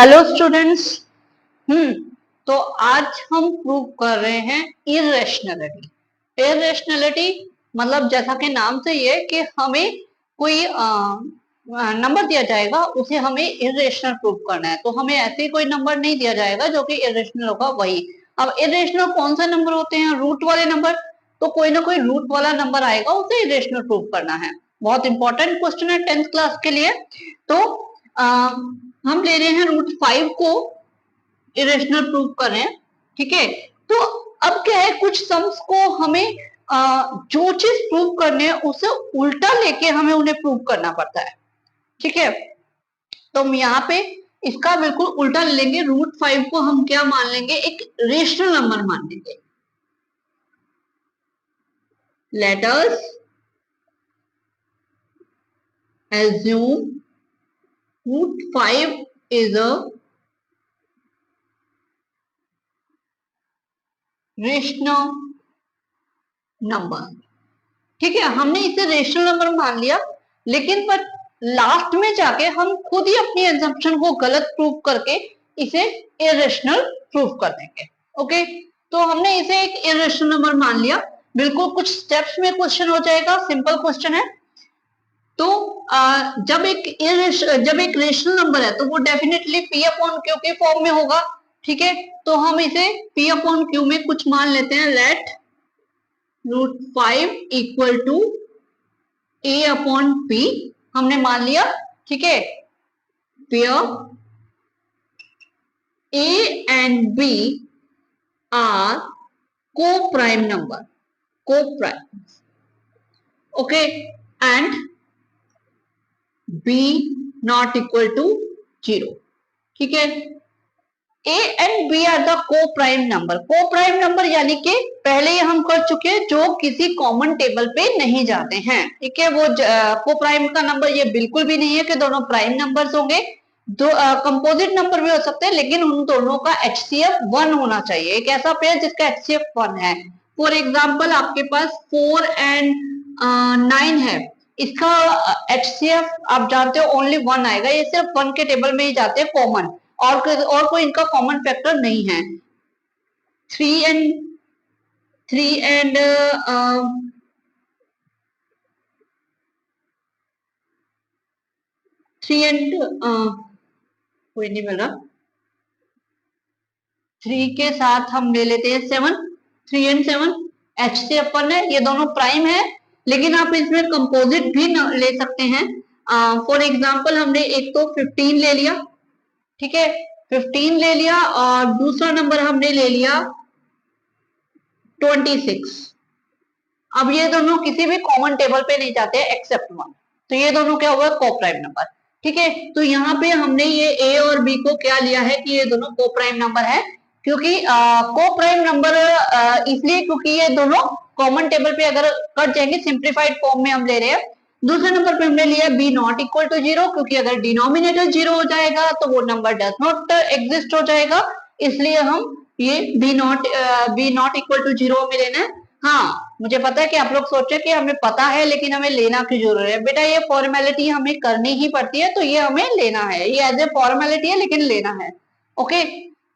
Hello students. तो आज हम प्रूव कर रहे हैं इरेशनलिटी। इरेशनलिटी मतलब जैसा कि नाम से ये कि हमें कोई नंबर दिया जाएगा, उसे हमें इरेशनल प्रूव करना है। तो हमें ऐसे कोई नंबर नहीं दिया जाएगा जो कि इरेशनल होगा वही। अब इरेशनल कौन सा नंबर होते हैं? रूट वाले नंबर। तो कोई ना कोई रूट वाला नंबर आएगा, उसे इरेशनल प्रूव करना है। बहुत इंपॉर्टेंट क्वेश्चन है 10th क्लास के लिए। तो हम ले रहे हैं √5 को इरेशनल प्रूव कर रहे हैं। ठीक है, तो अब क्या है, कुछ सम्स को हमें जो चीज प्रूव करने है उसे उल्टा लेके हमें उन्हें प्रूव करना पड़ता है। ठीक है, तो हम यहाँ पे इसका बिल्कुल उल्टा ले लेंगे। √5 को हम क्या मान लेंगे? एक रेशनल नंबर मान लेंगे। Let us assume √5 is a rational number. ठीक है, हमने इसे रेशनल नंबर मान लिया, लेकिन पर लास्ट में जाके हम खुद ही अपनी एजम्पशन को गलत प्रूव करके इसे इरेशनल प्रूव कर देंगे। ओके, तो हमने इसे एक इरेशनल नंबर मान लिया। बिल्कुल कुछ स्टेप्स में क्वेश्चन हो जाएगा, सिंपल क्वेश्चन है। तो जब एक रेशनल नंबर है तो वो डेफिनेटली P अपॉन Q के फॉर्म में होगा। ठीक है, तो हम इसे P अपॉन Q में कुछ मान लेते हैं। Let √5 equal to A upon P हमने मान लिया। ठीक है, where A and B are coprime number, coprime. Okay, and B not equal to 0। ठीक है, A and B are the coprime number. Coprime number यानी कि पहले ही हम कर चुके हैं जो किसी कॉमन टेबल पे नहीं जाते हैं। ठीक है, वो को प्राइम का नंबर ये बिल्कुल भी नहीं है कि दोनों प्राइम नंबर्स होंगे। दो कंपोजिट नंबर भी हो सकते हैं, लेकिन उन दोनों का HCF 1 होना चाहिए। एक ऐसा पेयर जिसका HCF 1 है। फॉर एग्जाम्पल आपके पास 4 एंड 9 है, इसका HCF आप जानते हो ओनली 1 आएगा। ये सिर्फ 1 के टेबल में ही जाते हैं कॉमन, और कोई इनका कॉमन फैक्टर नहीं है। 3 एंड कोई नहीं मिल रहा। 3 के साथ हम ले लेते हैं 7। 3 एंड 7 HCF 1 है, ये दोनों प्राइम है, लेकिन आप इसमें कंपोजिट भी ले सकते हैं। फॉर एग्जाम्पल हमने एक तो 15 ले लिया। ठीक है, 15 ले लिया, और दूसरा नंबर हमने ले लिया 26। अब ये दोनों किसी भी कॉमन टेबल पे नहीं जाते एक्सेप्ट 1, तो ये दोनों क्या हुआ? को प्राइम नंबर। ठीक है, तो यहाँ पे हमने ये A और B को क्या लिया है कि ये दोनों को प्राइम नंबर है। क्योंकि को प्राइम नंबर इसलिए क्योंकि ये दोनों कॉमन टेबल पे अगर कट जाएंगे, सिंप्लीफाइड फॉर्म में हम ले रहे हैं। दूसरे नंबर पे हमने लिया B नॉट इक्वल टू 0, क्योंकि अगर डिनोमिनेटर 0 हो जाएगा तो वो नंबर डज नॉट एग्जिस्ट हो जाएगा, इसलिए हम ये B नॉट इक्वल टू 0 में लेना है। हाँ, मुझे पता है कि आप लोग सोचे कि हमें पता है लेकिन हमें लेना क्यों जरूरी है। बेटा ये फॉर्मेलिटी हमें करनी ही पड़ती है, तो ये हमें लेना है। ये एज ए फॉर्मेलिटी है लेकिन लेना है। ओके,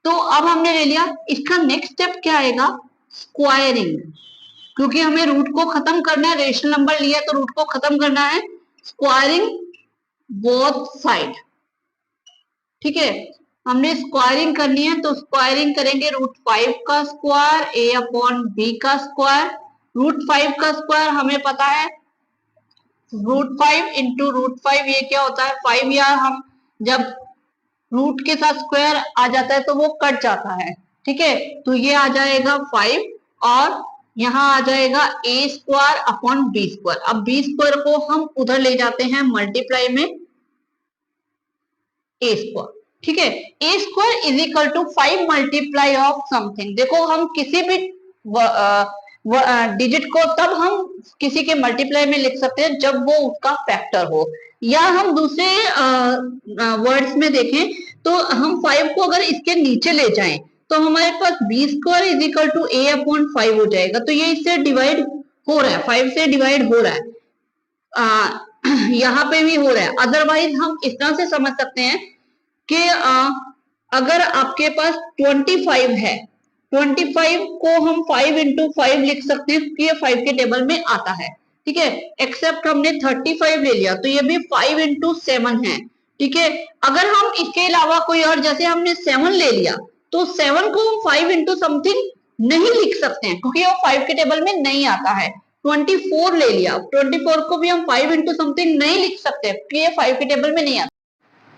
तो अब हमने ले लिया। इसका नेक्स्ट स्टेप क्या आएगा? स्क्वायरिंग। क्योंकि हमें रूट को खत्म करना है, रेशनल नंबर लिया तो रूट को खत्म करना है। Squaring both side. ठीक है, हमने स्क्वायरिंग करनी है, तो स्क्वायरिंग करेंगे √5 का स्क्वायर A अपॉन B का स्क्वायर। √5 का स्क्वायर हमें पता है √5 इंटू √5 ये क्या होता है? 5। या हम जब रूट के साथ स्क्वायर आ जाता है तो वो कट जाता है। ठीक है, तो ये आ जाएगा 5, और यहाँ आ जाएगा A square upon B square. अब B स्क्वायर को हम उधर ले जाते हैं मल्टीप्लाई में A स्क्वायर। ठीक है, A square is equal to 5 multiply of something. देखो, हम किसी भी डिजिट को तब हम किसी के मल्टीप्लाई में लिख सकते हैं जब वो उसका फैक्टर हो, या हम दूसरे वर्ड्स में देखें तो हम 5 को अगर इसके नीचे ले जाएं तो हमारे पास B square is equal to A upon 5 हो जाएगा। तो ये इससे डिवाइड हो रहा है, 5 से डिवाइड हो रहा है। यहाँ पे भी हो रहा है। अदरवाइज हम इस तरह से समझ सकते हैं कि अगर आपके पास 25 है, 25 को हम 5 इंटू 5 लिख सकते हैं क्योंकि ये 5 के टेबल में आता है, ठीक है। एक्सेप्ट हमने 35 ले लिया तो ये भी 5 इंटू 7 है, ठीक है। अगर हम इसके अलावा कोई और, जैसे हमने 7 ले लिया तो 7 को हम 5 इंटू समथिंग नहीं लिख सकते हैं क्योंकि वो 5 के टेबल में नहीं आता है। 24 ले लिया, 24 को भी हम 5 इंटू समथिंग नहीं लिख सकते क्योंकि ये 5 के टेबल में नहीं आता,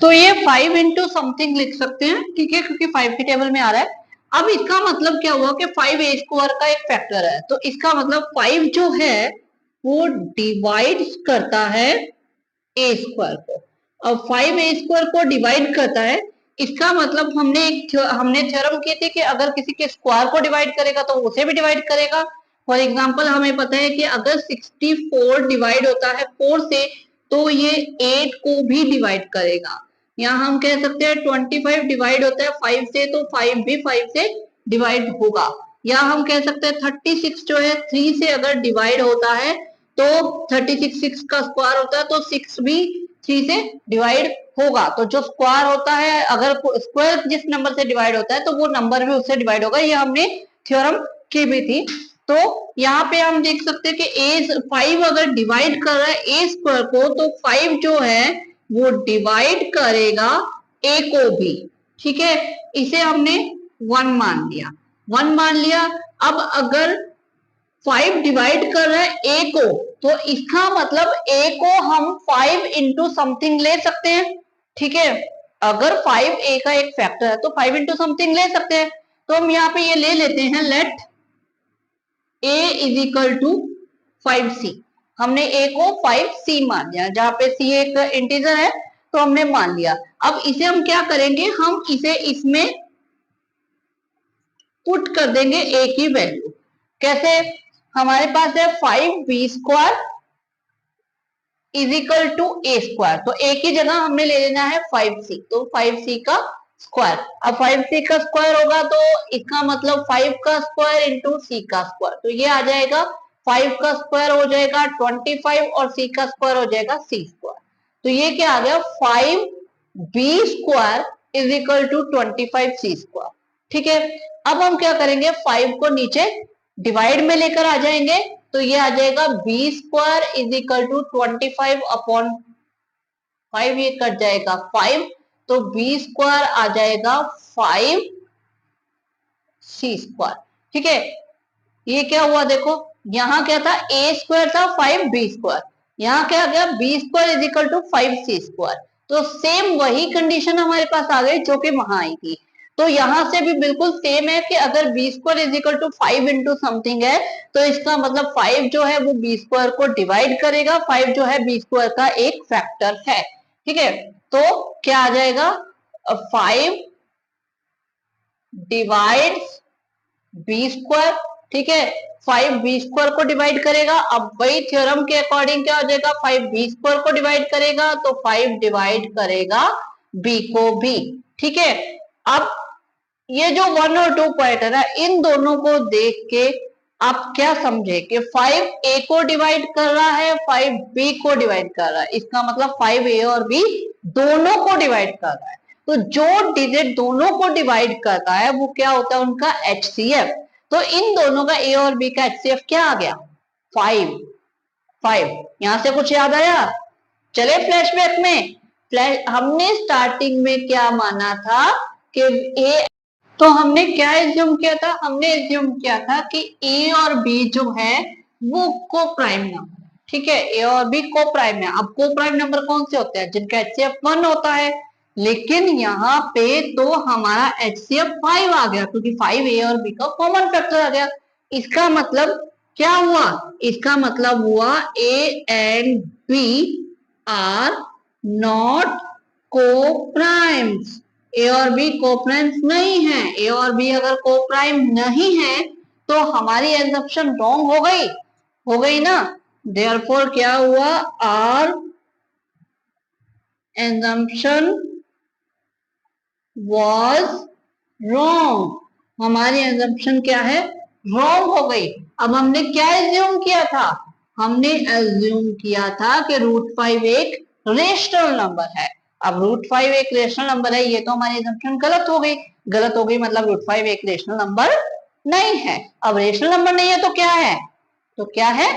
तो ये 5 इंटू समथिंग लिख सकते हैं, ठीक है, क्योंकि 5 के टेबल में आ रहा है। अब इसका मतलब क्या हुआ कि 5 ए स्क्वायर का एक फैक्टर है, तो इसका मतलब 5 जो है वो डिवाइड करता है ए स्क्वायर को। अब 5 ए स्क्वायर को डिवाइड करता है, इसका मतलब हमने थ्योरम किए थे कि अगर किसी के स्क्वायर को डिवाइड करेगा तो उसे भी डिवाइड करेगा। फॉर एग्जांपल हमें पता है कि अगर 64 डिवाइड होता है 4 से तो ये 8 को भी डिवाइड करेगा। यहाँ हम कह सकते हैं 25 डिवाइड होता है 5 से तो 5 भी 5 से डिवाइड होगा। या हम कह सकते हैं 36 जो है 3 से अगर डिवाइड होता है तो 36 6 का स्क्वायर होता है तो 6 भी 3 से डिवाइड होगा। तो जो स्क्वायर होता है, अगर स्क्वायर जिस नंबर से डिवाइड होता है तो वो नंबर भी उससे डिवाइड होगा, ये हमने थ्योरम की भी थी। तो यहाँ पे हम देख सकते हैं कि ए 5 अगर डिवाइड कर रहा है ए स्क्वायर को तो 5 जो है वो डिवाइड करेगा ए को भी, ठीक है। इसे हमने 1 मान लिया, 1 मान लिया। अब अगर 5 डिवाइड कर रहा है ए को तो इसका मतलब ए को हम 5 इंटू समथिंग ले सकते हैं, ठीक है। अगर 5 ए का एक फैक्टर है तो 5 इंटू समथिंग ले सकते हैं। तो हम यहाँ पे ये ले लेते हैं, let a is equal to 5c। हमने a को 5c मान लिया, जहां पे c एक इंटीजर है तो हमने मान लिया। अब इसे हम क्या करेंगे, हम इसे इसमें पुट कर देंगे a की वैल्यू। कैसे, हमारे पास है 5b square is equal to A square, तो a की जगह हमने ले लेना है 5c, तो 5c का स्क्वायर। अब 5c का स्क्वायर होगा तो इसका मतलब 5 का स्क्वायर इंटू c का स्क्वायर, तो ये आ जाएगा 5 का स्क्वायर हो जाएगा 25 और c का स्क्वायर हो जाएगा c स्क्वायर। तो ये क्या आ गया, 5b square is equal to 25c square, ठीक है। अब हम क्या करेंगे, 5 को नीचे डिवाइड में लेकर आ जाएंगे तो ये आ जाएगा b square is equal to 25 upon 5, ये कट जाएगा 5, तो b स्क्वायर आ जाएगा 5c स्क्वायर, ठीक है। ये क्या हुआ देखो, यहाँ क्या था, a स्क्वायर था 5b स्क्वायर, यहाँ क्या आ गया b square is equal to 5c square. तो सेम वही कंडीशन हमारे पास आ गई जो कि वहां आई थी। तो यहां से भी बिल्कुल सेम है कि अगर b square is equal to 5 into something है तो इसका मतलब 5 जो है वो b स्क्वायर को डिवाइड करेगा, 5 जो है b स्क्वायर का एक फैक्टर है, ठीक है। तो क्या आ जाएगा, 5 डिवाइड्स बी स्क्वायर, ठीक है। 5 बी स्क्वायर को डिवाइड करेगा, अब वही थ्योरम के अकॉर्डिंग क्या हो जाएगा, 5 बी स्क्वायर को डिवाइड करेगा तो 5 डिवाइड करेगा बी को भी, ठीक है। अब ये जो 1 और 2 पॉइंट है ना, इन दोनों को देख के आप क्या समझे कि 5 ए को डिवाइड कर रहा है 5 बी को डिवाइड कर रहा है, इसका मतलब 5 ए और बी दोनों को डिवाइड कर रहा है। तो जो डिजिट दोनों को डिवाइड करता है वो क्या होता है, उनका HCF। तो इन दोनों का ए और बी का HCF क्या आ गया, 5। यहां से कुछ याद आया, चले फ्लैशबैक में। हमने स्टार्टिंग में क्या माना था कि ए, तो हमने क्या एज्यूम किया था, हमने एज्यूम किया था कि ए और बी जो है वो को प्राइम नंबर, ठीक है। ए और बी को प्राइम है। अब को प्राइम नंबर कौन से होते हैं, जिनका HCF 1 होता है। लेकिन यहाँ पे तो हमारा HCF 5 आ गया क्योंकि 5 ए और बी का कॉमन फैक्टर आ गया। इसका मतलब क्या हुआ, इसका मतलब हुआ A and B are not coprimes. A और बी कोप्राइम्स नहीं है। ए और बी अगर कोप्राइम नहीं है तो हमारी एजम्पशन रॉन्ग हो गई ना। देयरफॉर क्या हुआ, आर एजम्पशन वॉज रॉन्ग, हमारी एजम्पशन क्या है, रॉन्ग हो गई। अब हमने क्या एज्यूम किया था, हमने एज्यूम किया था कि √5 एक रेशनल नंबर है। अब रूट 5 एक रेशनल नंबर है, ये तो हमारी assumption गलत हो गई। गलत हो गई मतलब रूट 5 एक रेशनल नंबर नहीं है। अब रेशनल नंबर नहीं है तो क्या है, तो क्या है,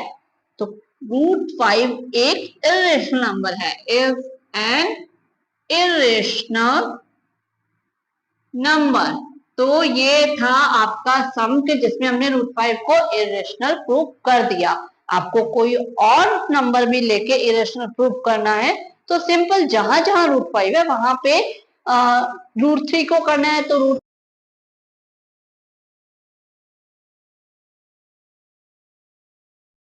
तो रूट 5 एक इरेशनल नंबर है, इज एन इरेशनल नंबर। तो ये था आपका सम के जिसमें हमने रूट 5 को इरेशनल प्रूव कर दिया। आपको कोई और नंबर भी लेके इरेशनल प्रूव करना है तो सिंपल जहां जहां रूट 5 है वहां पे रूट 3 को करना है तो रूट